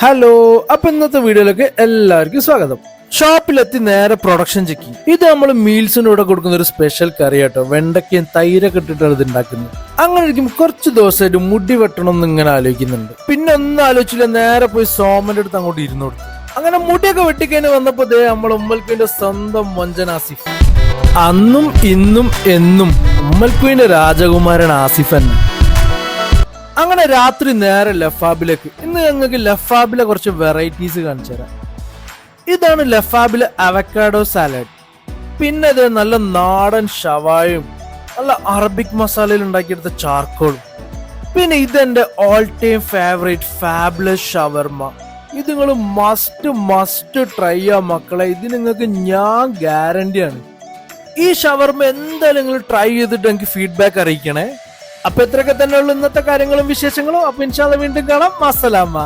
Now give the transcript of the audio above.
Hello, അപ്പൊ ഇന്നത്തെ വീഡിയോയിലേക്ക് എല്ലാവർക്കും സ്വാഗതം. ഷോപ്പിലെത്തി നേരെ പ്രൊഡക്ഷൻ ചെക്ക്. ഇത് നമ്മൾ മീൽസിനൂടെ കൊടുക്കുന്ന ഒരു സ്പെഷ്യൽ കറി കേട്ടോ. വെണ്ടയ്ക്കയും തൈരൊക്കെ ഇട്ടിട്ടാണ് ഇത് ഉണ്ടാക്കുന്നത്. അങ്ങനെ ഇരിക്കും കുറച്ച് ദിവസമായിട്ട് മുടി വെട്ടണം എന്ന് ഇങ്ങനെ ആലോചിക്കുന്നുണ്ട്. പിന്നെ ഒന്നും ആലോചിച്ചില്ല, നേരെ പോയി സോമന്റെ അടുത്ത് അങ്ങോട്ട് ഇരുന്നു കൊടുത്തു. അങ്ങനെ മുടിയൊക്കെ വെട്ടിക്കഴിഞ്ഞ് വന്നപ്പോ ദേ നമ്മൾ ഉമ്മൽക്കുവിന്റെ സ്വന്തം മൊഞ്ചൻ ആസിഫ്. അന്നും ഇന്നും എന്നും ഉമ്മൽക്കുവിന്റെ രാജകുമാരൻ ആസിഫ് തന്നെ. അങ്ങനെ രാത്രി നേരെ ലഫാബിലേക്ക്. ഇന്ന് ഞങ്ങൾക്ക് ലഫാബിലെ കുറച്ച് വെറൈറ്റീസ് കാണിച്ചു തരാം. ഇതാണ് ലഫാബിലെ അവക്കാഡോ സാലഡ്. പിന്നെ ഇത് നല്ല നാടൻ ഷവായും നല്ല അറബിക് മസാലയിൽ ഉണ്ടാക്കിയെടുത്ത ചാർക്കോളും. പിന്നെ ഇതെന്റെ ഓൾ ടൈം ഫേവറേറ്റ് ഫാബുലസ് ഷവർമ. ഇത് നിങ്ങൾ മസ്റ്റ് ട്രൈ ചെയ്യാ മക്കളെ. ഇത് നിങ്ങൾക്ക് ഞാൻ ഗ്യാരണ്ടിയാണ്. ഈ ഷവർമ എന്തായാലും നിങ്ങൾ ട്രൈ ചെയ്തിട്ട് എനിക്ക് ഫീഡ്ബാക്ക് അറിയിക്കണേ. അപ്പൊ ഇത്രയൊക്കെ തന്നെ ഉള്ളു ഇന്നത്തെ കാര്യങ്ങളും വിശേഷങ്ങളും. അപ്പൊ ഇൻഷാ അല്ലാഹ് വീണ്ടും കാണാം. അസ്സലാമ.